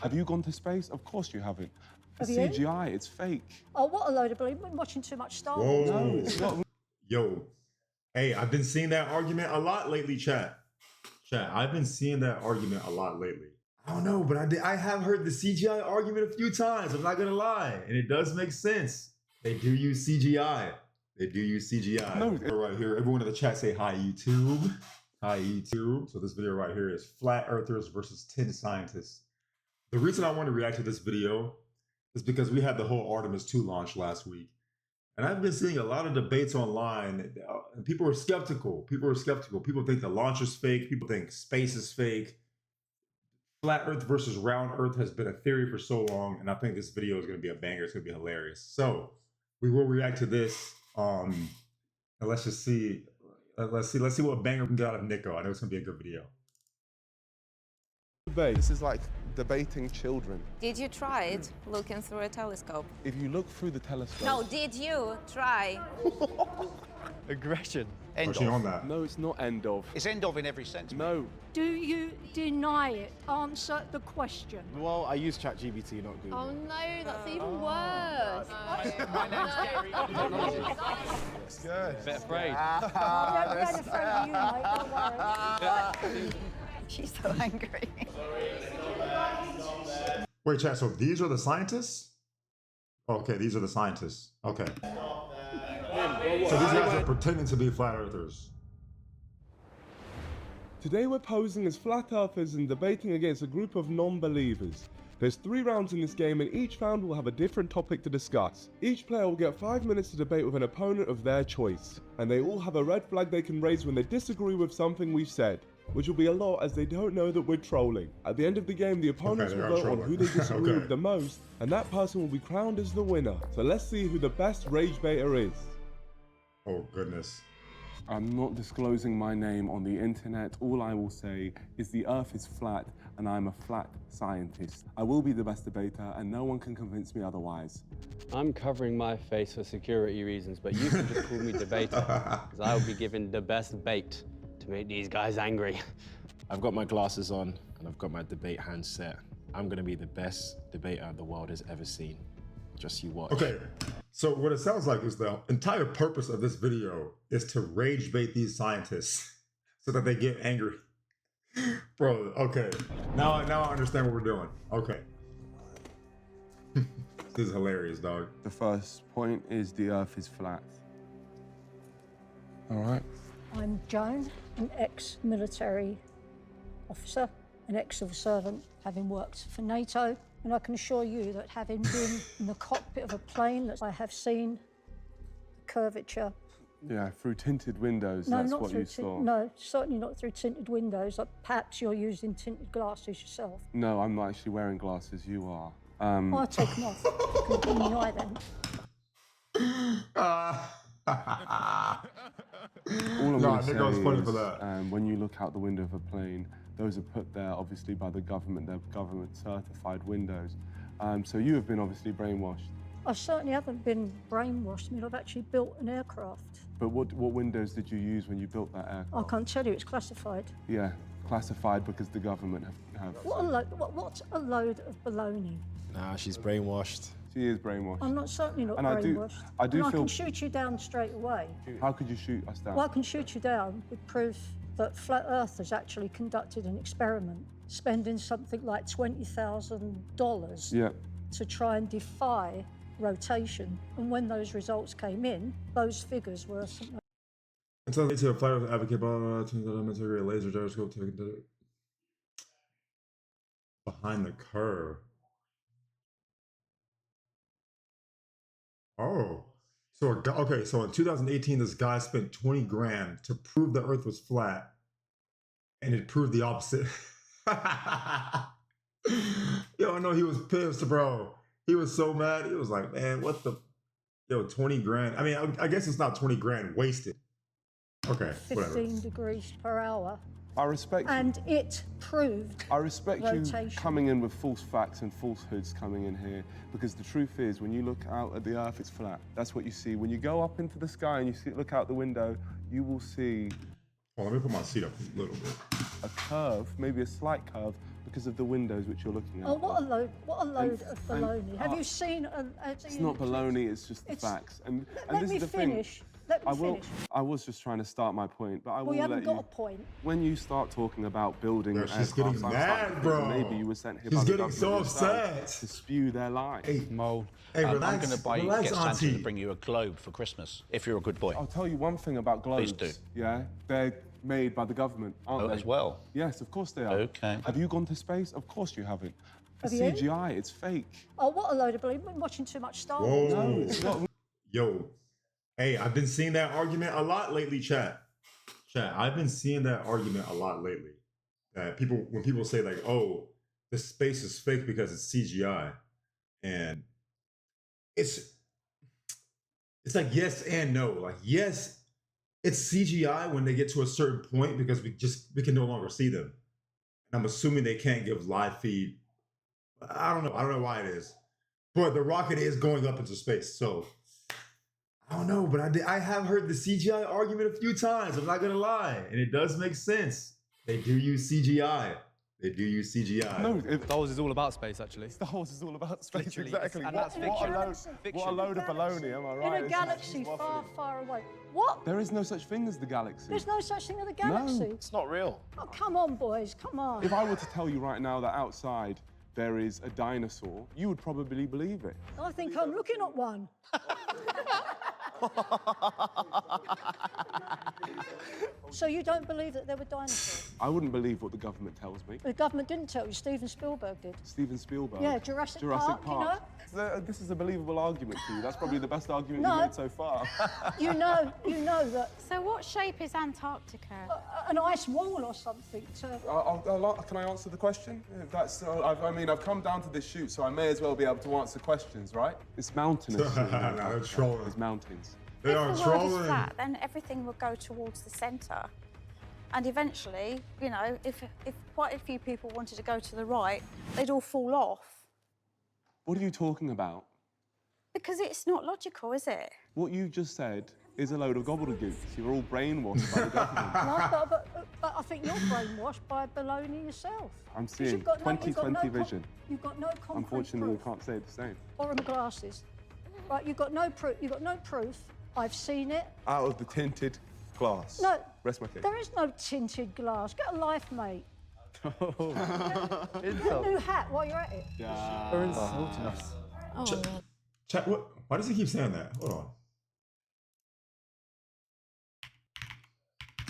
Have you gone to space? Of course you haven't. It's Have you? CGI, it's fake. Oh, what a load of belief. I've been watching too much Star Whoa. Wars. No, it's not. Yo, hey, I've been seeing that argument a lot lately, chat. Chat, I've been seeing that argument a lot lately. I don't know, but I have heard the CGI argument a few times. I'm not gonna lie, and it does make sense. They do use CGI. They do use CGI. No. Right here, everyone in the chat say hi, YouTube. Hi, YouTube. So this video right here is Flat Earthers versus 10 scientists. The reason I want to react to this video is because we had the whole Artemis 2 launch last week. And I've been seeing a lot of debates online, and people are skeptical. People are skeptical. People think the launch is fake. People think space is fake. Flat Earth versus round Earth has been a theory for so long, and I think this video is going to be a banger. It's going to be hilarious. So we will react to this. And let's just see. Let's see what banger we can get out of Nico. I know it's going to be a good video. This is like debating children. Did you try it looking through a telescope? If you look through the telescope... No, did you try? Aggression. End Actually, of. on that. No, it's not end of. It's end of in every sense. No. Do you deny it? Answer the question. Well, I use ChatGPT, not Google. Oh no, that's even worse. My name's Gary. Good. Bit afraid. I'm not afraid of you, mate. Don't worry. She's so angry. Wait, chat, so these are the scientists? Okay, these are the scientists. Okay. So these guys are pretending to be flat earthers. Today we're posing as flat earthers and debating against a group of non-believers. There's 3 rounds in this game and each round will have a different topic to discuss. Each player will get 5 minutes to debate with an opponent of their choice. And they all have a red flag they can raise when they disagree with something we've said, which will be a lot as they don't know that we're trolling. At the end of the game, the opponents Okay, will they are vote on trolling. who they disagree Okay. with the most, and that person will be crowned as the winner. So let's see who the best rage baiter is. Oh, goodness. I'm not disclosing my name on the internet. All I will say is the earth is flat and I'm a flat scientist. I will be the best debater and no one can convince me otherwise. I'm covering my face for security reasons, but you can just call me debater, because I will be given the best bait to make these guys angry. I've got my glasses on and I've got my debate handset. I'm going to be the best debater the world has ever seen. Just you watch. Okay, so what it sounds like is the entire purpose of this video is to rage bait these scientists so that they get angry. Bro, okay. Now I understand what we're doing. Okay. This is hilarious, dog. The first point is the earth is flat. All right. I'm Joan, an ex-military officer, an ex-civil servant, having worked for NATO. And I can assure you that having been in the cockpit of a plane, that I have seen the curvature. Yeah, through tinted windows, No, that's not what through you saw. no, certainly not through tinted windows. Like perhaps you're using tinted glasses yourself. No, I'm not actually wearing glasses, you are. I'll take them off. You can deny them. All I'm Nah, going to Nick, I was say funny is, for that. when you look out the window of a plane, those are put there obviously by the government. They're government certified windows. So you have been obviously brainwashed. I certainly haven't been brainwashed. I mean, I've actually built an aircraft. But what windows did you use when you built that I aircraft? can't tell you, it's classified. Yeah, classified because the government have. What's a load of baloney? Nah, she's brainwashed. She is brainwashed. I'm not certainly not And I do- brainwashed. I do and feel- I can shoot you down straight away. How could you shoot us down? Well, I can shoot you down with proof that Flat Earth has actually conducted an experiment, spending something like $20,000 Yeah. to try and defy rotation. And when those results came in, those figures were something. Until they to a flat earth advocate, elementary laser gyroscope behind the curve. Oh, so okay. So in 2018, this guy spent 20 grand to prove the Earth was flat, and it proved the opposite. Yo, no, he was pissed, bro. He was so mad. He was like, "Man, what the? Yo, 20 grand. I mean, I guess it's not 20 grand wasted. Okay, whatever. 15 degrees per hour. I respect. And it proved I respect rotation. you coming in with false facts and falsehoods coming in here, because the truth is, when you look out at the Earth, it's flat. That's what you see. When you go up into the sky and you look out the window, you will see Oh, let me put my seat up a little bit. a curve, maybe a slight curve, because of the windows which you're looking at. Oh, what a load! What a load of and- baloney. Have you seen? It's not baloney, it's just the It's- facts. And Let this me is the finish. thing. Let me I will. finish. I was just trying to start my point, but I will Well, you let haven't got a point. When you start talking about building, Bro, she's getting aircrafts, I'm starting mad, to think bro. Maybe you were sent here She's by the getting so government yourself upset. to spew their lies. Hey, Mole. Hey, I'm relax, going to buy relax, get Santa Auntie. to bring you a globe for Christmas if you're a good boy. I'll tell you one thing about globes. Please do. Yeah, they're made by the government, aren't Oh, they? as well. Yes, of course they are. Okay. Have you gone to space? Of course you haven't. Have It's you? CGI. It's fake. Oh, what a load of baloney! You've been watching too much Star Wars. Whoa. No, it's not. Yo, hey, I've been seeing that argument a lot lately, chat. Chat, I've been seeing that argument a lot lately. That when people say like, "Oh, the space is fake because it's CGI," and it's like yes and no. Like yes, it's CGI when they get to a certain point because we can no longer see them. And I'm assuming they can't give live feed. I don't know why it is, but the rocket is going up into space, so. I don't know, but I have heard the CGI argument a few times. I'm not gonna lie, and it does make sense. They do use CGI. They do use CGI. No, Star Wars is all about space, actually. Star Wars is all about space. Literally, Exactly. and What, that's what, a load, fiction. what a load of baloney, am I right? In a This is galaxy just far, waffling. far away. What? There is no such thing as the galaxy. There's no such thing as a galaxy. It's not real. Oh, come on, boys, come on. If I were to tell you right now that outside there is a dinosaur, you would probably believe it. I think I'm looking at one. So you don't believe that there were dinosaurs? I wouldn't believe what the government tells me. The government didn't tell you. Steven Spielberg did. Steven Spielberg. Yeah, Jurassic Park, you know? This is a believable argument to you. That's probably the best argument No. you've made so far. You know that So what shape is Antarctica? an ice wall or something to... Can I answer the question? That's. I've come down to this shoot, so I may as well be able to answer questions, right? It's mountainous. Nah, they're trolling. It's mountains. They If are the world is trolling. flat, then everything will go towards the centre. And eventually, you know, if quite a few people wanted to go to the right, they'd all fall off. What are you talking about? Because it's not logical, is it? What you just said is a load of gobbledygook. You're all brainwashed by the government. No, but I think you're brainwashed by baloney yourself. I'm 'Cause seeing you've got no- you've got 20/20 no vision. You've got no concrete Unfortunately, you proof. can't say the same. Borrow my glasses. Right, you've got no proof. You've got no proof. I've seen it. Out of the tinted glass. No, Rest my case. there is no tinted glass. Get a life, mate. Get a new hat while you're at it. Chat, what? Why does he keep saying that? Hold on.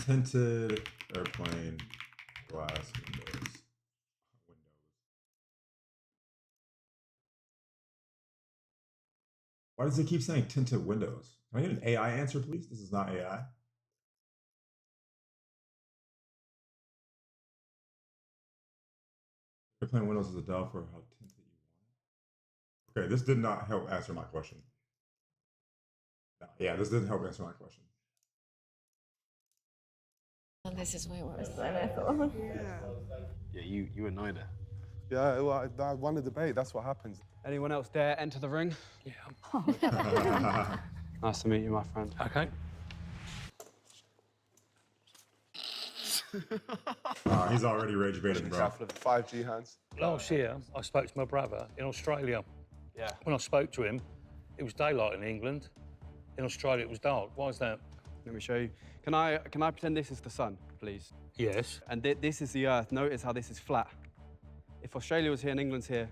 Tinted airplane glass windows. Why does he keep saying tinted windows? Can I get an AI answer, please? This is not AI. Airplane windows is a dial for how tinted you want. Okay, this did not help answer my question. No, yeah, this didn't help answer my question. This is way worse than I thought. Yeah, you annoyed her. Yeah, well, I won the debate. That's what happens. Anyone else dare enter the ring? Yeah. Nice to meet you, my friend. Okay. He's already rage baiting, bro. Example of the 5G hands. Last year, I spoke to my brother in Australia. Yeah. When I spoke to him, it was daylight in England. In Australia, it was dark. Why is that? Let me show you. Can I pretend this is the sun, please? Yes. And this is the Earth. Notice how this is flat. If Australia was here and England's here,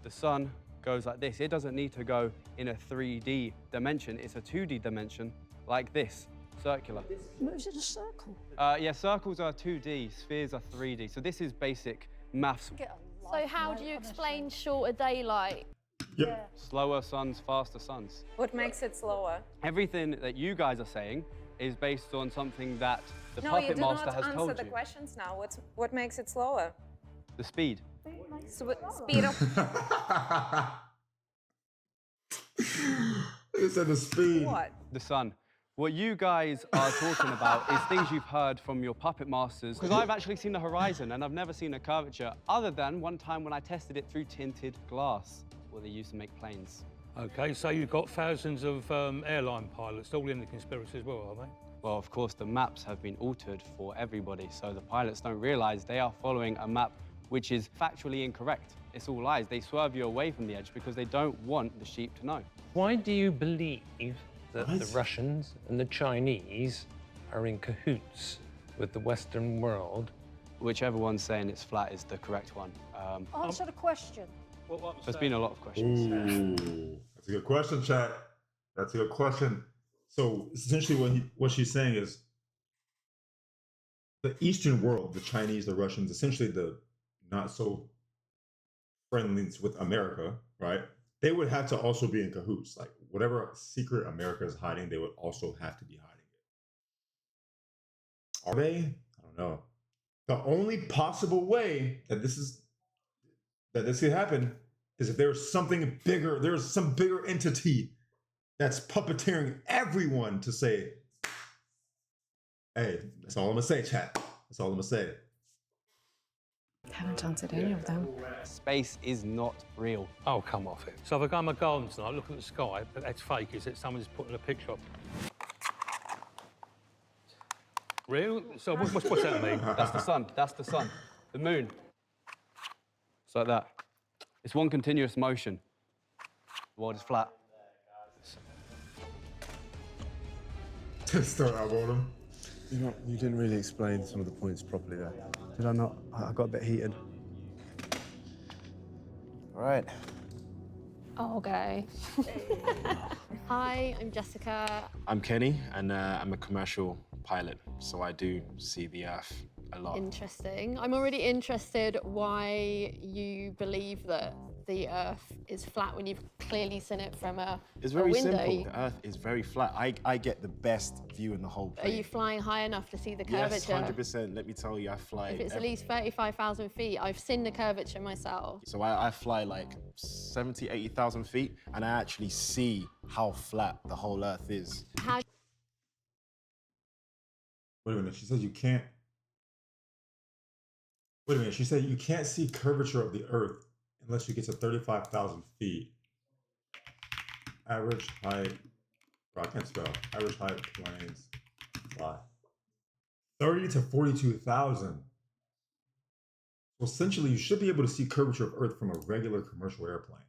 the sun goes like this. It doesn't need to go in a 3D dimension. It's a 2D dimension, like this, circular. It moves in a circle. Yeah, circles are 2D, spheres are 3D. So this is basic maths. Get a So life, how mate, do you honestly. explain shorter daylight? Yep. Slower suns, faster suns. What makes it slower? Everything that you guys are saying is based on something that the No, you puppet do master not has answer told the you. questions now. What makes it slower? The speed. Speed of... He said the speed. What? The sun. What you guys are talking about is things you've heard from your puppet masters. Because I've actually seen the horizon and I've never seen a curvature other than one time when I tested it through tinted glass, what they used to make planes. Okay, so you've got thousands of airline pilots all in the conspiracy as well, are they? Well, of course, the maps have been altered for everybody, so the pilots don't realize they are following a map which is factually incorrect. It's all lies. They swerve you away from the edge because they don't want the sheep to know. Why do you believe that What? the Russians and the Chinese are in cahoots with the Western world? Whichever one's saying it's flat is the correct one. Answer the question. There's been a lot of questions. Ooh, that's a good question, chat. That's a good question. So essentially, what she's saying is the Eastern world, the Chinese, the Russians, essentially the not so friendly with America, right? They would have to also be in cahoots. Like whatever secret America is hiding, they would also have to be hiding it. Are they? I don't know. The only possible way that this could happen is if there's something bigger, there's some bigger entity that's puppeteering everyone to say, hey, that's all I'm gonna say, chat. That's all I'm gonna say. Haven't answered any of them. Space is not real. Oh, come off it. So if I go in my garden tonight, look at the sky, but that's fake, is it? Someone's putting a picture up. Real? So what's that mean? That's the sun. That's the sun. The moon. It's like that. It's one continuous motion. The world is flat. Start out on him. You didn't really explain some of the points properly there. Did I not? I got a bit heated. All right. Okay. Hi, I'm Jessica. I'm Kenny, and I'm a commercial pilot, so I do see the Earth a lot. Interesting. I'm already interested why you believe that the Earth is flat when you've clearly seen it from a It's very window. simple. The Earth is very flat. I get the best view in the whole Are plane. you flying high enough to see the Yes, curvature? 100%. Let me tell you, I fly. If it's at least 35,000 feet, I've seen the curvature myself. So I fly like 70, 80,000 feet, and I actually see how flat the whole Earth is. How Wait a minute. She said you can't. Wait a minute. She said you can't see curvature of the Earth unless you get to 35,000 feet. Average height. Bro, I can't spell. Average height planes fly. 30 to 42,000. So essentially, you should be able to see curvature of Earth from a regular commercial airplane.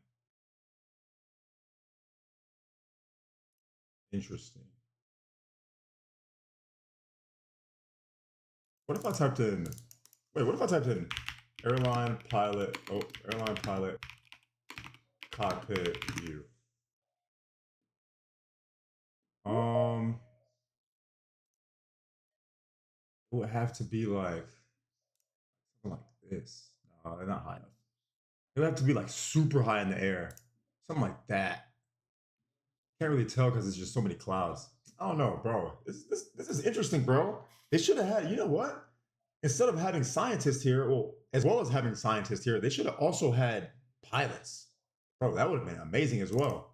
Interesting. What if I typed in? Wait, what if I typed in airline pilot? Oh, airline pilot cockpit view. It would have to be like something like this. No, they're not high enough. It would have to be like super high in the air, something like that. Can't really tell because there's just so many clouds. I don't know, bro. This is interesting, bro. They should have had, you know what? Instead of having scientists here, well, as well as having scientists here, they should have also had pilots. Bro, that would have been amazing as well.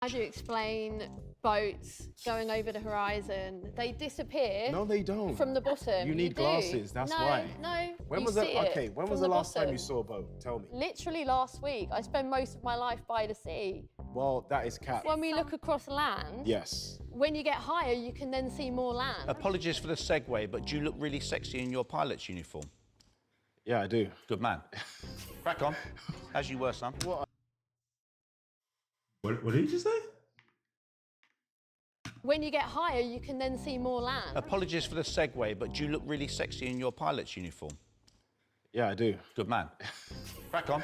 do you explain boats going over the horizon? They disappear. No, they don't. From the bottom. You need do. glasses, that's why. No, When you was see that? it Okay, when from was the last time bottom. you saw a boat? Tell me. Literally last week. I spend most of my life by the sea. Well, that is cap. When we look across land, Yes. when you get higher, you can then see more land. Apologies for the segue, but do you look really sexy in your pilot's uniform? Yeah, I do. Good man. Crack on. As you were, son. What did you just say? When you get higher, you can then see more land. Apologies for the segue, but do you look really sexy in your pilot's uniform? Yeah, I do. Good man. Crack on.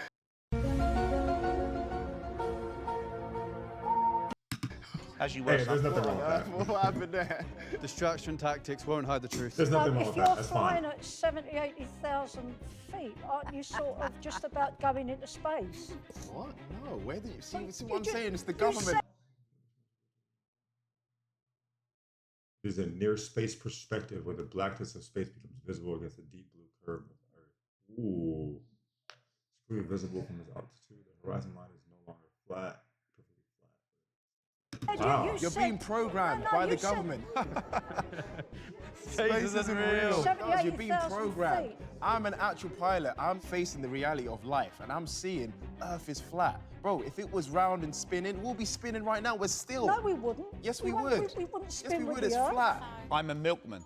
As you were, Hey, there's nothing wrong with that. What happened there? Distraction tactics won't hide the truth. There's nothing wrong If with you're that. That's flying fine. at 70, 80,000 feet, aren't you sort of just about going into space? What? No, where did you see you what I'm just- saying? It's the you government. said- There's a near space perspective where the blackness of space becomes visible against the deep blue curve of Earth. Ooh. It's clearly visible from this altitude. The horizon line is no longer flat. Perfectly flat. Wow. You're said- being programmed No, by you the said- government. Space isn't real. 70, You're being 80,000 programmed. feet. I'm an actual pilot. I'm facing the reality of life, and I'm seeing Earth is flat. Bro, if it was round and spinning, we'll be spinning right now. We're still. No, we wouldn't. Yes, we won't- would. We wouldn't spin Yes, we with would. the It's Earth. flat. I'm a milkman.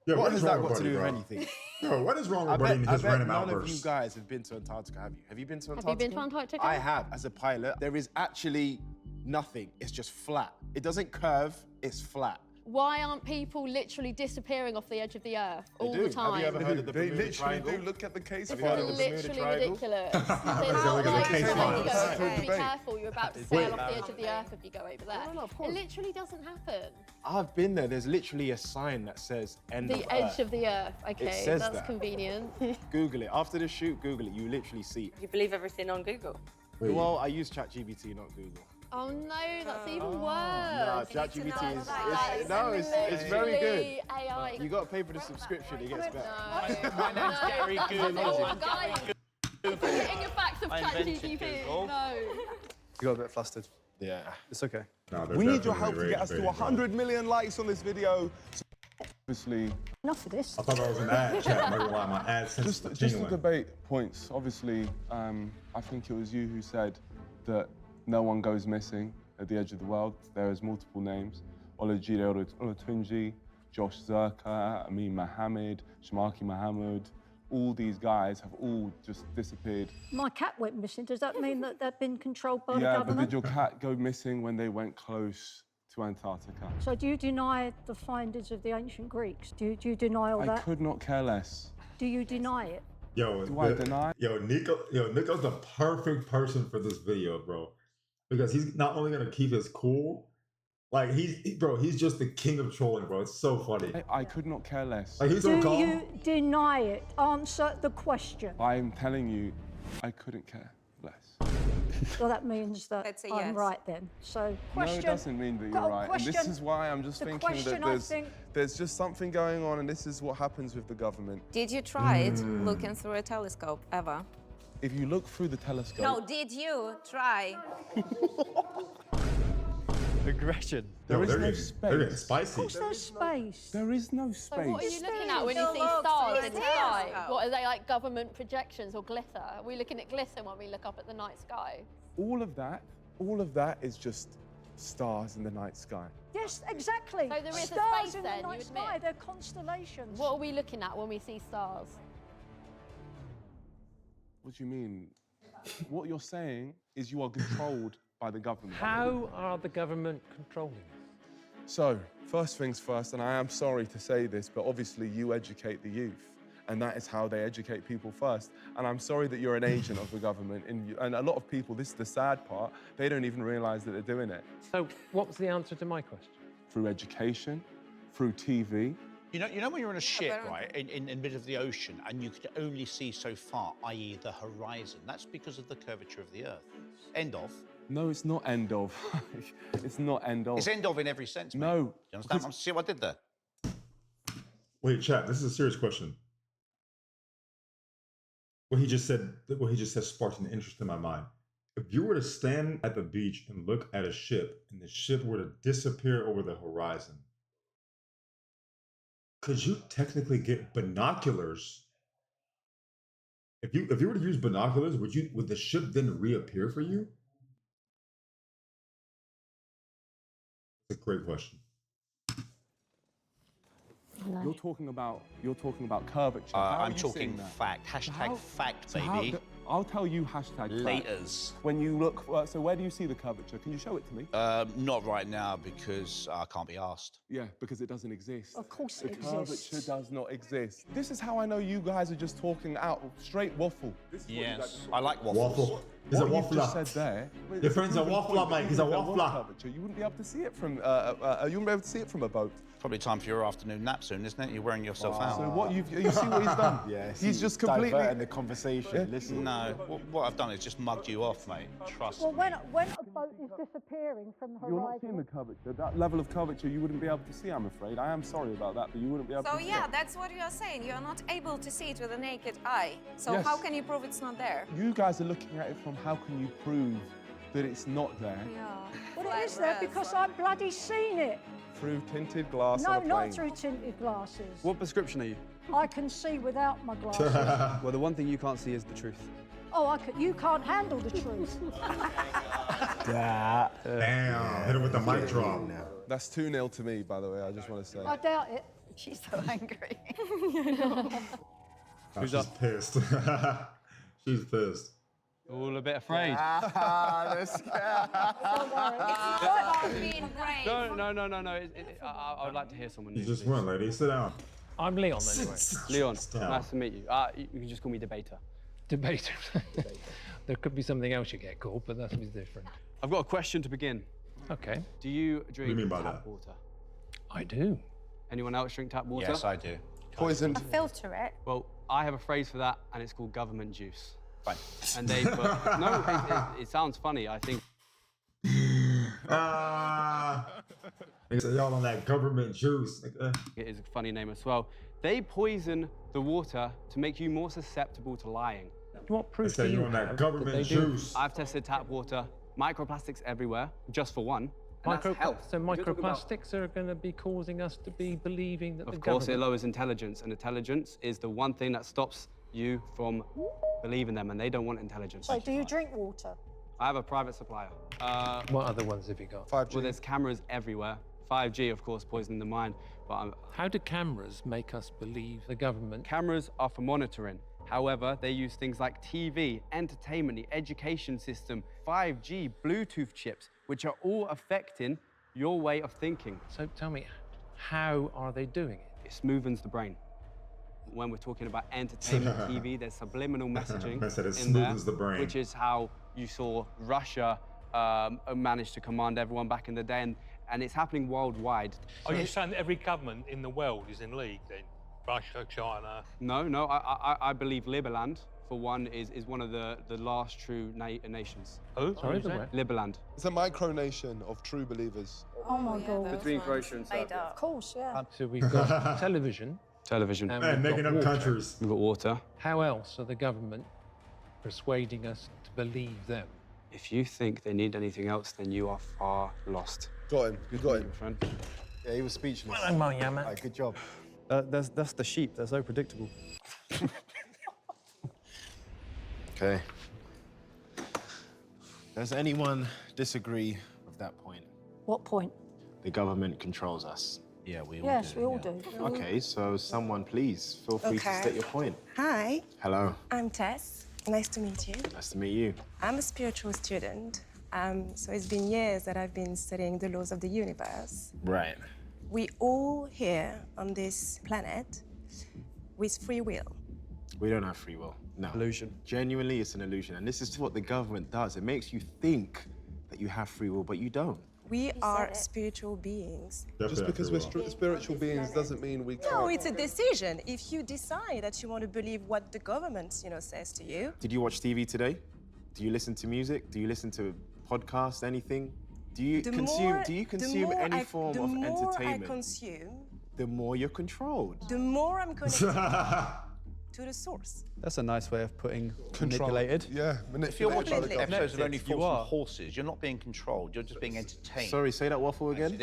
Yo, What what has is that wrong got with to do with Buddy, bro? anything? Yo, what is wrong I with Buddy and bet his random none of you outbursts? guys have been to Antarctica, have you? Have you been to Antarctica? Have you been to Antarctica? I have, as a pilot. There is actually nothing. It's just flat. It doesn't curve, it's flat. Why aren't people literally disappearing off the edge of the earth all do. the time? Have you ever heard of the They Bermuda literally Triangle? do. Look at the case. Have This you heard of is the Bermuda literally Triangle? ridiculous. They're They're looking not at the like case telling files. you, That's be the debate. careful, you're about to sail off the edge of the earth if you go over there. No, of course. It literally doesn't happen. I've been there. There's literally a sign that says end The of edge Earth. of the earth. Okay, says that's that. convenient. Google it. After the shoot, Google it. You literally see it. You believe everything on Google? Well, I use ChatGPT, not Google. Oh no, that's even No, worse. ChatGPT is It's it's very good. literally AI. You got to pay for the subscription. It gets better. My name's Gary Google. Guys, you're getting your facts of I invented ChatGPT. Google. No. You got a bit flustered. Yeah. It's okay. Nah, they're We need your definitely help to get us to rage baiting, bro. 100 million likes on this video. So obviously, Enough of this. I thought that was an ad chat. I'm not gonna lie, my ad sense just is to genuine. debate points. Obviously, I think it was you who said that no one goes missing at the edge of the world. There is multiple names: Olajide Olatunji, Josh Zerka, Amin Mohammed, Shamaki Mohammed. All these guys have all just disappeared. My cat went missing. Does that mean that they've been controlled by the Yeah, but government? did your cat go missing when they went close to Antarctica? So do you deny the findings of the ancient Greeks? Do you deny all I that? could not care less. Do you deny it? Yo, Do I deny? Yo, Nico's the perfect person for this video, bro. Because he's not only gonna keep his cool, like he's just the king of trolling, bro. It's so funny. I could not care less. Like he's so Do calm. you deny it? Answer the question. I'm telling you, I couldn't care less. Well, that means that That's a I'm yes. right then. So, No, question. it doesn't mean that got you're a right. And this question. is why I'm just The thinking question, that I think- there's just something going on, and this is what happens with the government. Did you try it looking through a telescope ever? If you look through the telescope, No, did you try? Aggression. there is they're no getting- They're getting space. spicy. Of course, there's space. There is no So what are space. you looking at when you Still see looks stars like in the a sky? telescope. What are they like, government projections or glitter? Are we looking at glitter when we look up at the night sky? All of that is just stars in the night sky. Yes, exactly. So there is a Stars space in then, the you night admit? sky. They're constellations. What are we looking at when we see stars? What do you mean? What you're saying is you are controlled by the government. How are the government controlling us? So, first things first, and I am sorry to say this, but obviously you educate the youth, and that is how they educate people first. And I'm sorry that you're an agent of the government, and a lot of people, this is the sad part, they don't even realize that they're doing it. So, what was the answer to my question? Through education, through TV. You know when you're on a ship, but I don't right, in the middle of the ocean, and you can only see so far, i.e. the horizon. That's because of the curvature of the Earth. End of. No, it's not end of. It's not end of. It's end of in every sense, mate. No. You understand? See what I did there? Wait, chat. This is a serious question. What he just said sparked an interest in my mind. If you were to stand at the beach and look at a ship, and the ship were to disappear over the horizon, could you technically get binoculars? If you were to use binoculars, would the ship then reappear for you? That's a great question. You're talking about curvature. How are I'm you talking seeing that? fact. Hashtag fact, So how- baby. I'll tell you hashtag fact. Laters. When you look, so where do you see the curvature? Can you show it to me? Not right now because I can't be asked. Yeah, because it doesn't exist. Of course The it curvature exists. does not exist. This is how I know you guys are just talking out straight waffle. Yes, I like waffles. Waffle. He's a What you've just waffler. said there. Your friend's a proven waffler, point that mate. He's a even if there was waffler. curvature, you wouldn't be able to see it from. You wouldn't be able to see it from a boat. Probably time for your afternoon nap soon, isn't it? You're wearing yourself out. So what you see what he's done? Yeah, he's just completely. diverting the conversation. Yeah. Listen. No, what I've done is just mugged you off, mate. Trust Well, me. when a boat is disappearing from the You're not seeing horizon, the curvature. That level of curvature you wouldn't be able to see, I'm afraid. I am sorry about that, but you wouldn't be able So to see yeah, it. that's what you're saying. You're not able to see it with the naked eye. So Yes. how can you prove it's not there? You guys are looking at it from how can you prove that it's not there Yeah. well, it is there because I've bloody seen it. through tinted glass No, on a plane. not through tinted glasses. What prescription are you? I can see without my glasses. Well, the one thing you can't see is the truth. Oh, you can't handle the truth. Damn, hit him with the mic drop. That's 2-0 to me, by the way. I just want to say. I doubt it. She's so angry. Who's she's pissed. She's pissed. All a bit afraid. Being brave. No. I would like to hear someone. You just went, lady. Sit down. I'm Leon, anyway. Leon, down. nice to meet you. You can just call me Debater. Debater. There could be something else you get called, but that was different. I've got a question to begin. Okay. Do you drink you mean by tap that? water? I do. Anyone else drink tap water? Yes, I do. Poisoned. I filter it. Well, I have a phrase for that, and it's called government juice. Fine. And they put... No, it sounds funny. I think... They say y'all on that government juice. It is a funny name as well. They poison the water to make you more susceptible to lying. What They proof say do you you on have that that government they do? juice. I've tested tap water, microplastics everywhere, just for one. And that's health. So You're talking about- microplastics are going to be causing us to be believing that the Of course, it government... lowers intelligence, and intelligence is the one thing that stops you from believing them, and they don't want intelligence. So do you drink water? I have a private supplier. What other ones have you got? 5G. Well, there's cameras everywhere. 5G, of course, poisoning the mind, but How do cameras make us believe the government? cameras are for monitoring. However, they use things like TV, entertainment, the education system, 5G, Bluetooth chips, which are all affecting your way of thinking. So tell me, how are they doing it? It smoothens the brain. When we're talking about entertainment TV, there's subliminal messaging I said it in there, smoothens the brain. which is how you saw Russia manage to command everyone back in the day, and it's happening worldwide. Are you saying that every government in the world is in league then? Russia, China? No, I believe Liberland, for one, is one of the last true nations. Who? Sorry, the what? Liberland. It's a micronation of true believers. Oh my God. Between Croatia and Made Serbia. up. Of course, yeah. So we've got television. Television. And Man, we've making got up water. countries. We've got water. How else are the government persuading us to believe them? If you think they need anything else, then you are far lost. Got him. You got him. My friend. Yeah, he was speechless. Well, man, yeah, man. Right, good job. That's the sheep. They're so predictable. Okay. Does anyone disagree with that point? What point? The government controls us. Yeah, we all Yes, do. we all yeah. do. Okay, so someone please feel free to Okay. state your point. Hi, Hello, I'm Tess. Nice to meet you. nice to meet you. I'm a spiritual student. So it's been years that I've been studying the laws of the universe. Right. We all here on this planet with free will. We don't have free will. No. Illusion. Genuinely, it's an illusion. And this is what the government does. It makes you think that you have free will, but you don't. We are spiritual beings. Just because we're spiritual beings doesn't mean we can't. No, it's a decision. If you decide that you want to believe what the government, says to you. Did you watch TV today? Do you listen to music? Do you listen to podcasts, anything? Do you consume any form of entertainment? The more I consume, the more you're controlled. the more I'm connected to the source. That's a nice way of putting Control. manipulated. Yeah, If you're watching Completely. episodes of Only You Fools are. and Horses, you're not being controlled. You're just being entertained. Sorry, say that waffle again?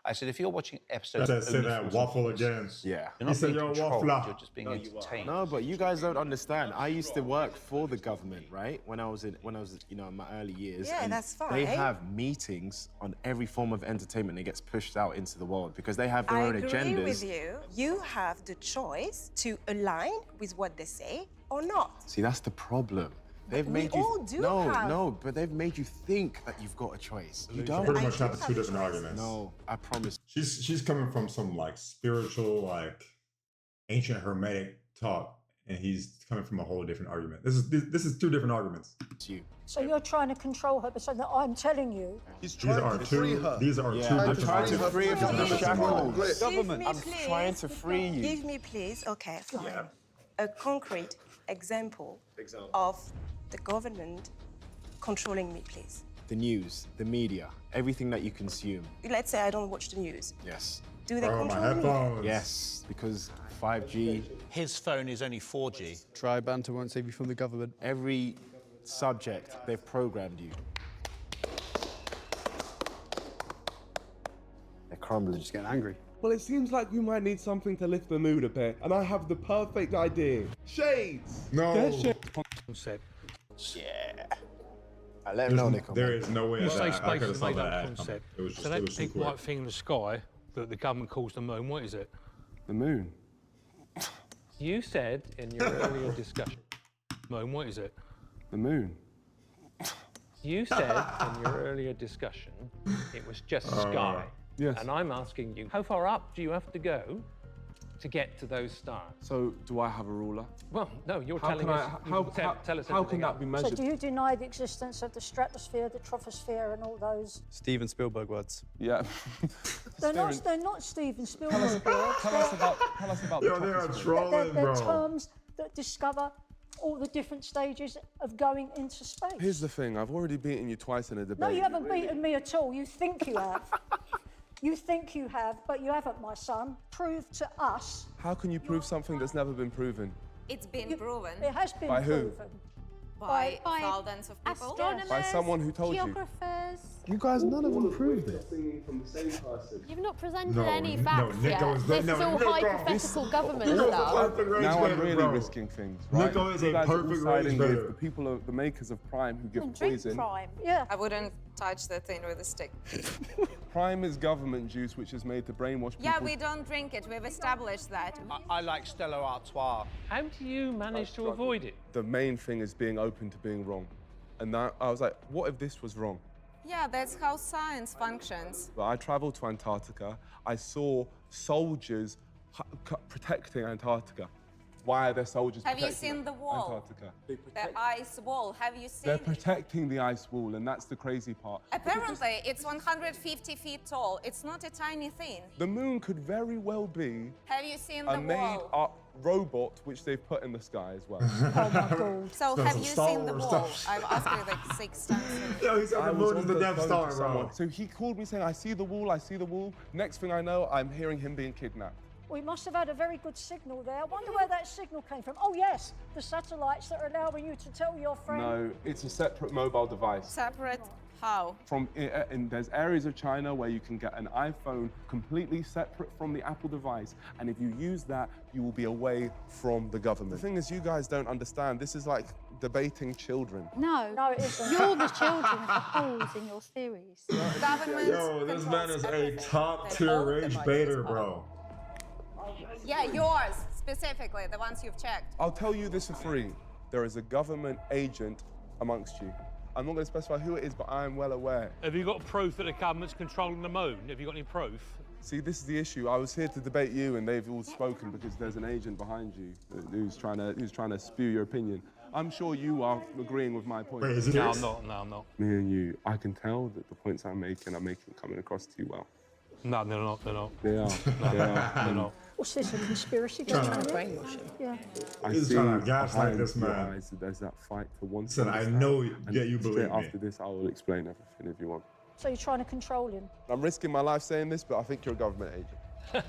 I said, if you're watching episodes I of said Only that Fools waffle and Horses, again. Yeah. you're not said being you're a controlled. waffler. You're just being entertained. No, but you guys don't understand. I used to work for the government, right? When I was in my early years. Yeah, and that's They fine. have meetings on every form of entertainment that gets pushed out into the world because they have their I own agree agendas. with you. You have the choice to align with what they say or not. See, that's the problem. They've we made you all do no, have- no, but they've made you think that you've got a choice. You don't. Pretty much have the two different arguments. No, I promise. She's coming from some like spiritual, like ancient hermetic talk, and he's coming from a whole different argument. This is two different arguments. It's you. So you're trying to control her, but so that I'm telling you. He's These are trying to free two. her. These are Yeah, two I'm different trying to arguments. free her from the shackles. Government. I'm trying to free you. Give me, please. Okay, fine. A concrete example of the government controlling me, please. The news, the media, everything that you consume. Let's say I don't watch the news. Yes. Do they Oh, my control me? headphones. Yes, because 5G, His phone is only 4G. Try banter won't save you from the government. every subject, they've programmed you. They're crumbling. Just getting angry. Well, it seems like you might need something to lift the mood a bit, and I have the perfect idea. Shades! No. Concept. Yeah. I let them know they come. There is no way You that say I space could have is saw made that up ad coming. concept. It was just So it that was too big quick. white thing in the sky that the government calls the moon, what is it? The moon. You said in your earlier discussion. Moon, what is it? The moon. You said in your earlier discussion it was just sky. Yes. And I'm asking you, how far up do you have to go to get to those stars? So, do I have a ruler? Well, no, you're How telling can us. I- how- tell us how everything can that else. be So measured? do you deny the existence of the stratosphere, the troposphere, and all those? Steven Spielberg words. Yeah. They're not Steven Spielberg words. Tell us about Yo, the they are troposphere. trolling, They're bro. terms that discover all the different stages of going into space. Here's the thing, I've already beaten you twice in a debate. No, you haven't beaten me at all. You think you have. You think you have, but you haven't, my son. Prove to us. How can you prove something that's never been proven? It's been proven It has been By who? proven. by thousands of people. Astronomers, By someone who told you. geographers. You guys, none of them proved it. From the same person. You've not presented No, any no, facts Nico yet. is- This no, is all Nico, hypothetical government Nico's a stuff. perfect range Now I'm better, really bro. risking things, right? Nico is You a guys are all perfect siding range with better. the people, the makers of Prime who give Drink poison. Prime. Yeah. I wouldn't touch the thing with a stick. Prime is government juice, which is made to brainwash people. Yeah, we don't drink it. We've established that. I like Stella Artois. How do you manage to avoid it? The main thing is being open to being wrong. And that, I was like, what if this was wrong? Yeah, that's how science functions. But I traveled to Antarctica. I saw soldiers protecting Antarctica. Why are there soldiers Have you protecting seen the wall? Antarctica? The ice wall. Have you seen They're it? protecting the ice wall, and that's the crazy part. Apparently, it's 150 feet tall. It's not a tiny thing. The moon could very well be Have you seen a the wall? made-up robot which they've put in the sky as well. Oh my God. So Some have you Star seen the Wars wall? stuff. I've asked you like 6 times. Yo, he said I the was moon is on the Death phone Star, to bro. someone. So he called me saying, I see the wall, I see the wall. Next thing I know, I'm hearing him being kidnapped. We must have had a very good signal there. I wonder where that signal came from. Oh yes, the satellites that are allowing you to tell your friend. No, it's a separate mobile device. Separate how? There's areas of China where you can get an iPhone completely separate from the Apple device, and if you use that, you will be away from the government. The thing is, you guys don't understand. This is like debating children. No, No, it isn't. you're the children with the holes in your theories. Government Yo, this man is a controls top everything. tier They hold rage devices baiter, up. bro. Yeah, yours specifically, the ones you've checked. I'll tell you this for free. There is a government agent amongst you. I'm not going to specify who it is, but I am well aware. Have you got proof that the government's controlling the moon? Have you got any proof? See, this is the issue. I was here to debate you, and they've all spoken because there's an agent behind you who's trying to spew your opinion. I'm sure you are agreeing with my point. Wait, is it No, yours? I'm not. No, I'm not. Me and you, I can tell that the points I'm making coming across to you well. No, they're not. They're not. They are. They are. They're not. What's this, a conspiracy? Trying to brainwash him. Yeah. I He's see trying to gaslight behind this your man. eyes that there's that fight to want Said, to I understand. know, And yeah, you straight believe me. after this, I will explain everything if you want. So you're trying to control him? I'm risking my life saying this, but I think you're a government agent.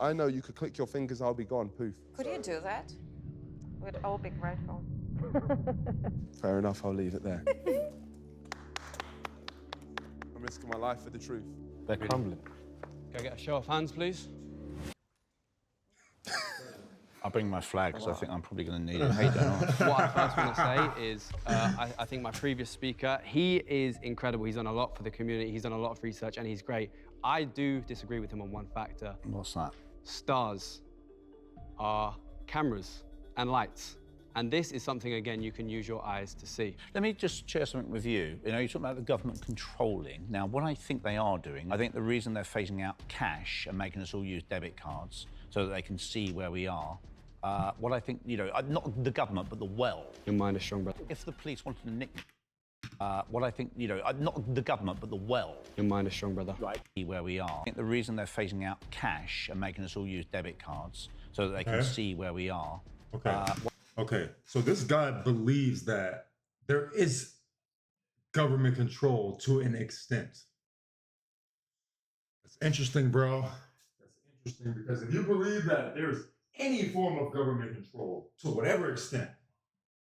I know you could click your fingers, I'll be gone, poof. Could you do that? With all big red phone. Fair enough, I'll leave it there. I'm risking my life for the truth. They're crumbling. Can I get a show of hands, please? I'll bring my flag because I think I'm probably going to need it. Hey, don't I? What I first want to say is, I think my previous speaker, he is incredible. He's done a lot for the community. He's done a lot of research, and he's great. I do disagree with him on one factor. What's that? Stars are cameras and lights. And this is something, again, you can use your eyes to see. Let me just share something with you. You know, you're talking about the government controlling. Now, what I think they are doing, I think the reason they're phasing out cash and making us all use debit cards so that they can see where we are, what I think, you know, not the government, but the well. Your mind is strong, brother. If the police wanted to nick what I think, you know, not the government, but the well. Your mind is strong, brother. Right. Where we are. I think the reason they're phasing out cash and making us all use debit cards so that they can Okay. see where we are. Okay. Okay. So this guy believes that there is government control to an extent. That's interesting, bro. That's interesting because if you believe that there's any form of government control to whatever extent,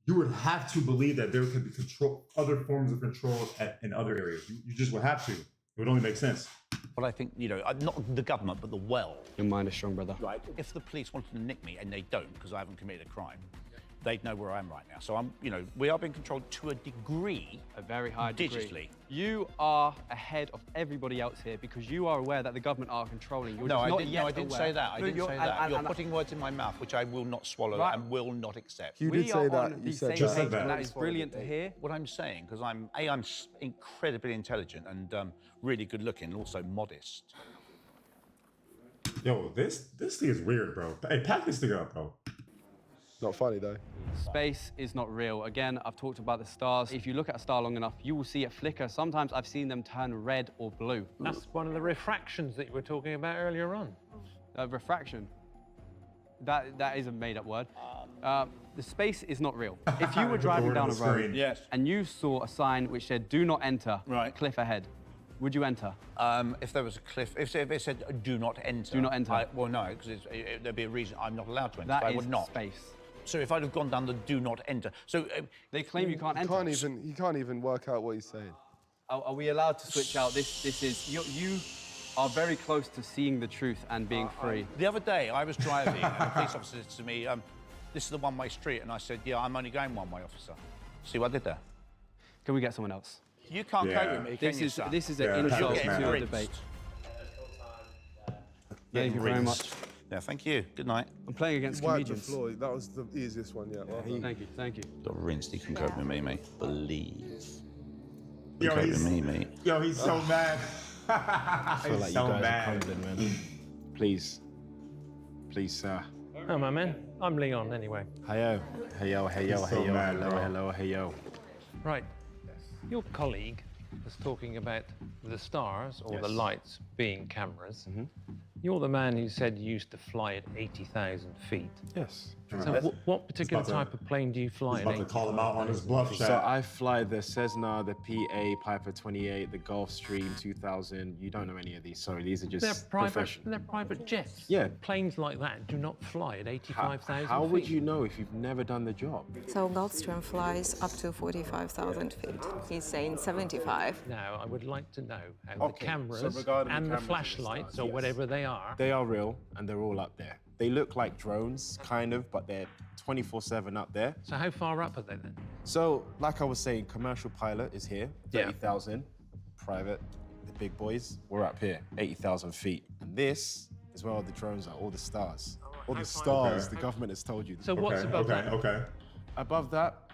you would have to believe that there could be control, other forms of control in other areas. You just would have to. It would only make sense. What I think, you know, not the government, but the well. Your mind is strong, brother. Right. If the police wanted to nick me, and they don't because I haven't committed a crime, they'd know where I am right now. So we are being controlled to a degree. A very high degree. Digitally. You are ahead of everybody else here because you are aware that the government are controlling. You're just not yet I didn't aware. say that. I didn't say that. You're and- putting words in my mouth, which I will not swallow and will not accept. You we did are say that. on You the said same that. page, and that is brilliant to hear. What I'm saying, because I'm incredibly intelligent and really good looking, and also modest. Yo, this thing is weird, bro. Hey, pack this thing up, bro. Not funny though. Space is not real. Again, I've talked about the stars. If you look at a star long enough, you will see it flicker. Sometimes I've seen them turn red or blue. That's one of the refractions that you were talking about earlier on. Refraction. That is a made-up word. The space is not real. If you were driving down a road and you saw a sign which said "Do not enter," cliff ahead, would you enter? If there was a cliff, if it said "Do not enter," Do not enter. well, no, because there'd be a reason I'm not allowed to enter. That I is would not. space. So if I'd have gone down the "Do not enter," so they claim you can't enter. You can't even work out what he's saying. Are we allowed to switch out? This is you are very close to seeing the truth and being free. The other day I was driving and the police officer said to me, "This is the one-way street," and I said, "Yeah, I'm only going one-way, officer." See what I did there? Can we get someone else? You can't cope with me, can you, son? This is an insult to the rinsed. debate. Getting Thank you very rinsed. much. Yeah, thank you. Good night. I'm playing against Wipe the comedians. floor. That was the easiest one yet. Well done. Thank you. Got rinsed. You can cope with me, mate. Believe. Yo, Cope with me, mate. Yo, he's so mad. I feel like He's you so guys mad. are crumbling, man. Please. Please, sir. Oh, my man. I'm Leon, anyway. Heyo. Heyo, heyo, He's so heyo, mad, hello, bro. hello, heyo. Right. Your colleague was talking about the stars or the Yes. lights being cameras. You're the man who said you used to fly at 80,000 feet. Yes. So what particular about to- type of plane do you fly He's at about to call him out on his 80,000 bluff, feet? chat. So I fly the Cessna, the PA, Piper 28, the Gulfstream 2000. You don't know any of these. Sorry, these are just They're private jets. Yeah. Planes like that do not fly at 85,000 How feet. would you know if you've never done the job? So Gulfstream flies up to 45,000 feet. He's saying 75. Now, I would like to know how the Okay, so cameras regarding the and the cameras and the flashlights stars, or yes. whatever they are. They are real and they're all up there. They look like drones, kind of, but they're 24/7 up there. So how far up are they then? So, like I was saying, commercial pilot is here, Yeah. 30,000. Private, the big boys, we're up here, 80,000 feet. And this is where all the drones are, all the stars. All the stars the government has told you. So what's above that? Okay. Above that,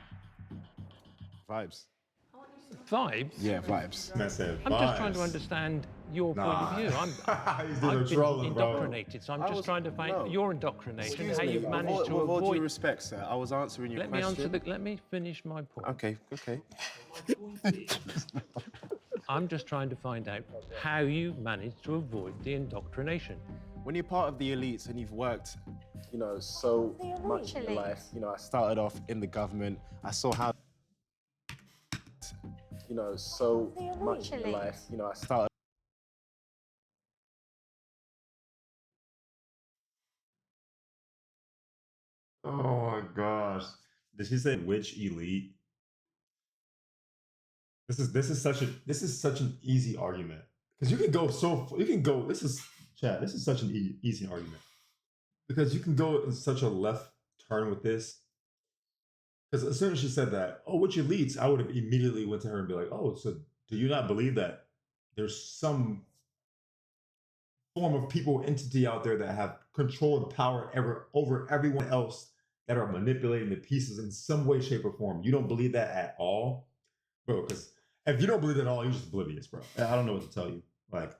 vibes. Vibes? Yeah, vibes. Man said I'm just trying vibes. to understand your point Nah. of view. He's I've doing been trolling, bro. indoctrinated, so I'm I just was- trying to find no. your indoctrination, Excuse how me, you've with managed all- to with all due avoid. respect, sir, I was answering your Let me question. answer the. Let me finish my point. Okay, okay. I'm just trying to find out how you managed to avoid the indoctrination. When you're part of the elites and you've worked, so much in your life, I started off in the government. I saw how, so much in your life, I started. Oh my gosh. Did she say which elite? This is such an easy argument. Because you can go this is such an easy argument. Because you can go in such a left turn with this. Because as soon as she said that, oh, which elites, I would have immediately went to her and be like, oh, so do you not believe that there's some form of people, entity out there that have control and power over everyone else that are manipulating the pieces in some way, shape, or form? You don't believe that at all? Bro, because if you don't believe that at all, you're just oblivious, bro. I don't know what to tell you. Like,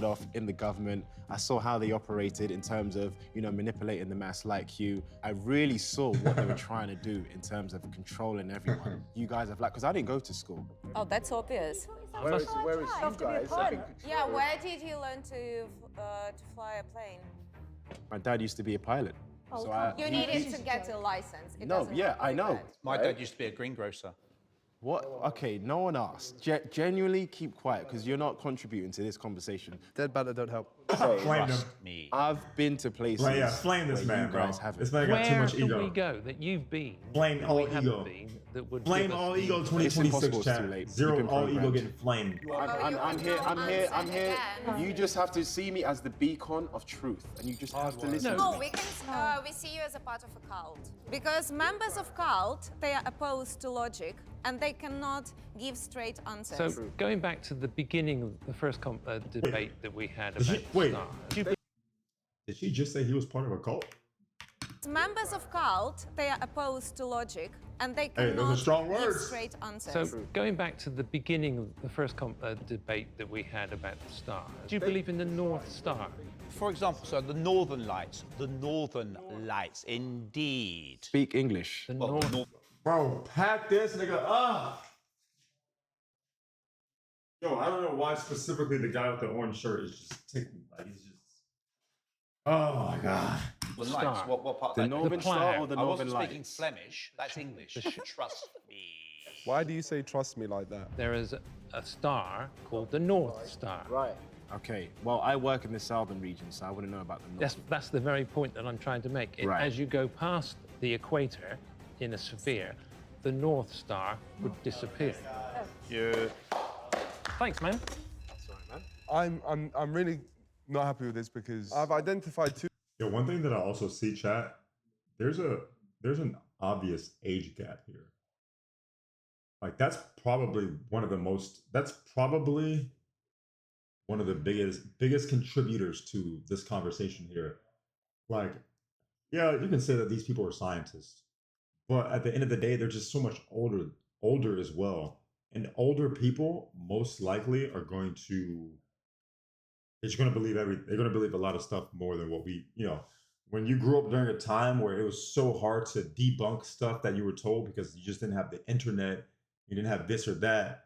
off in the government. I saw how they operated in terms of, manipulating the mass like you. I really saw what they were trying to do in terms of controlling everyone. You guys have because I didn't go to school. Oh, that's obvious. Where is you guys? Yeah, where did you learn to fly a plane? My dad used to be a pilot. So You needed to get a license. It No, doesn't yeah, work I like know. that. My dad used to be a greengrocer. What? Okay, no one asked. Genuinely keep quiet because you're not contributing to this conversation. Dead banter don't help. flame them. Me. I've been to places Flame this where man, you bro. guys haven't. This man got too Where much can ego. we go that you've been? Flame that all we haven't ego. been, that would Flame give us all the ego information. 2026 chat. Zero all ego getting flamed. I'm here. You just have to see me as the beacon of truth, and you just have to listen to No, me. we see you as a part of a cult. Because members of cult, they are opposed to logic and they cannot give straight answers. So going back to the beginning of the first debate that we had Did about she, wait, stars. did she just say he was part of a cult? Members of cult, they are opposed to logic and they Hey, those are cannot strong give words. straight answers. So going back to the beginning of the first debate that we had about the stars, do you believe in the North Star? For example, so the Northern Lights, indeed. Speak English. The Well, North. Bro, pack this nigga up. Yo, I don't know why specifically the guy with the orange shirt is just taking, like, he's just. Oh my god. The Lights, what part? The that- Northern Star or the I wasn't Northern speaking Lights? Flemish. That's English. Trust me. Why do you say trust me like that? There is a star called the North Star. Right. Okay. Well, I work in the southern region, so I wouldn't know about the north. That's the very point that I'm trying to make. Right. As you go past the equator in a sphere, the North Star would disappear. Yeah. Thanks, man. I'm really not happy with this because I've identified two. Yo, one thing that I also see, chat, there's an obvious age gap here. Like that's probably one of the biggest contributors to this conversation here. Like, yeah, you can say that these people are scientists, but at the end of the day, they're just so much older as well. And older people most likely are going to believe they're going to believe a lot of stuff more than what we, when you grew up during a time where it was so hard to debunk stuff that you were told because you just didn't have the internet, you didn't have this or that,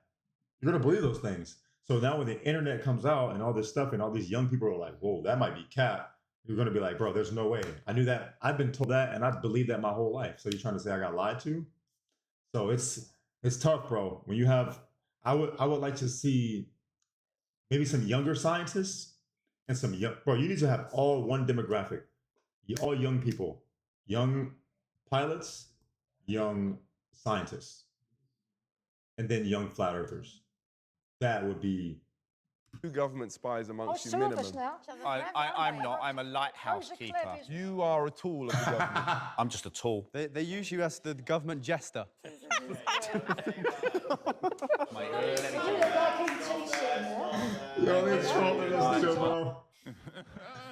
you're going to believe those things. So now when the internet comes out and all this stuff and all these young people are like, whoa, that might be cap, you're going to be like, bro, there's no way. I knew that. I've been told that and I've believed that my whole life. So you're trying to say I got lied to? So it's tough, bro. When you have, I would like to see maybe some younger scientists and some young, bro, you need to have all one demographic, all young people, young pilots, young scientists, and then young flat earthers. That would be 2 government spies amongst you two of minimum. us now. I'm not. I'm a lighthouse keeper. You are a tool of the government. I'm just a tool. They use you as the government jester. Yo, they trolling this nigga, bro.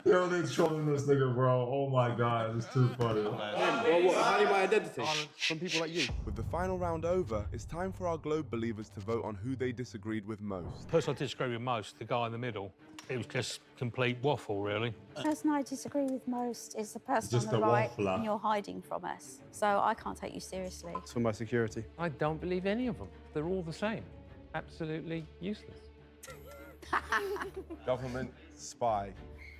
Yo, they trolling this nigga, bro. Oh my god, it's too funny. Hiding my identity from people like you. With the final round over, it's time for our Globe believers to vote on who they disagreed with most. The person I disagree with most, the guy in the middle, it was just complete waffle, really. The person I disagree with most is the person Just on the a right, waffler. and you're hiding from us. So I can't take you seriously. It's for my security. I don't believe any of them. They're all the same. Absolutely useless. Government spy.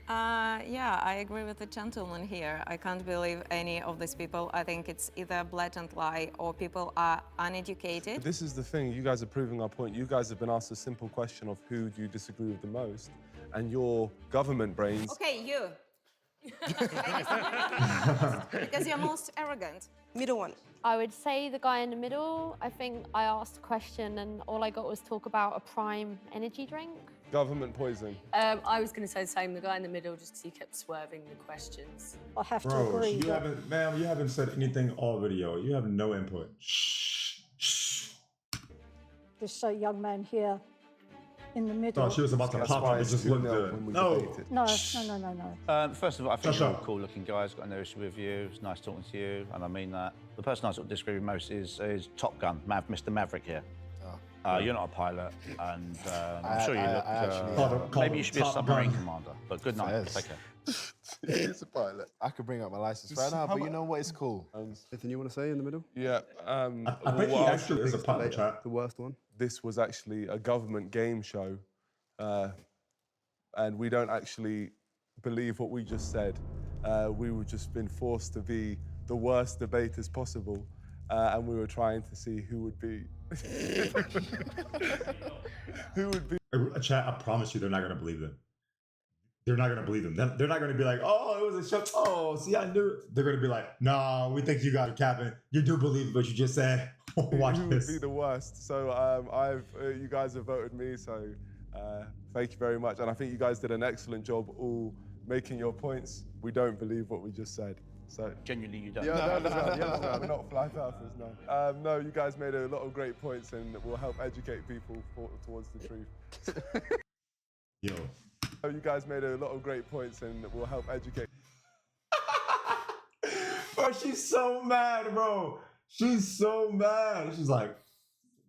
Yeah, I agree with the gentleman here. I can't believe any of these people. I think it's either a blatant lie or people are uneducated. This is the thing, you guys are proving our point. You guys have been asked a simple question of who do you disagree with the most, and your government brains. Okay, you. Because you're most arrogant. Middle one. I would say the guy in the middle. I think I asked a question and all I got was talk about a Prime energy drink. Government poison. I was going to say the same, the guy in the middle, just because he kept swerving the questions. I have to Bro, agree. you haven't, ma'am, you haven't said anything all video. You have no input. This young man here in the middle. No, she was about to That's pop why up. It it's just 2-0 looked good. when we No. debated. No. First of all, I think Shut you're all up. cool-looking guys. Got no issue with you. It's nice talking to you, and I mean that. The person I sort of disagree with most is Top Gun, Mr. Maverick here. You're not a pilot, and I'm sure you look. Maybe you should be a submarine commander. But good night. Take care. He's a pilot. I could bring up my license right now, but you know what? It's cool. Anything you want to say in the middle? Yeah. I bet he what actually is a pilot, chat. The worst one? This was actually a government game show, and we don't actually believe what we just said. We were just been forced to be the worst debaters possible, and we were trying to see who would be. Who would be? Chat, I promise you, they're not gonna believe them. They're not gonna believe them. They're not gonna be like, "Oh, it was a show." Oh, see, I knew it. They're gonna be like, "No, we think you got it, Captain. You do believe what you just said." Watch who would this. be the worst. So you guys have voted me. So thank you very much. And I think you guys did an excellent job all making your points. We don't believe what we just said. So Genuinely, you don't. yeah, no, we're not flat earthers, no. No, you guys made a lot of great points and will help educate people towards the truth. Yo. You guys made a lot of great points and will help educate. Bro, she's so mad, bro. She's so mad. She's like,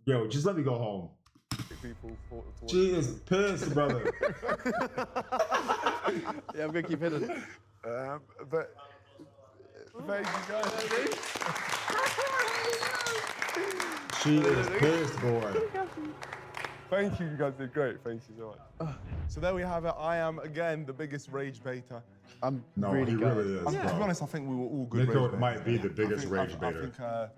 yo, just let me go home. People towards She is pissed, brother. Yeah, I'm gonna keep hitting. But thank you guys. She is pissed, boy. Thank you, you guys did great. Thank you so much. So there we have it. I am again the biggest rage baiter. I'm No, really he good. really is, To be bro. honest, I think we were all good. Nico rage baiters. might be the biggest I rage think, baiter. I think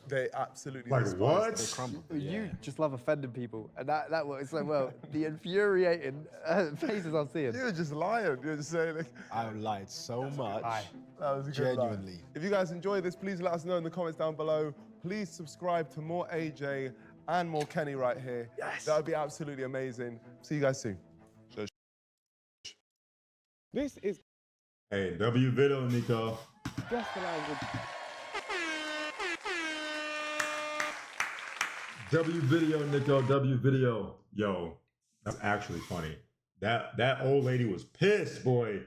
they absolutely Like despise what? the crumble. You just love offending people, and that works so well. The infuriating faces I'm seeing. You're just lying. You're just saying like, I lied so much. that was a good lie. Genuinely. If you guys enjoyed this, please let us know in the comments down below. Please subscribe to more AJ and more Kenny right here. Yes. That would be absolutely amazing. See you guys soon. This is Hey, W video, Nico. just the language. W video, Nico. W video. Yo, that's actually funny. That old lady was pissed, boy.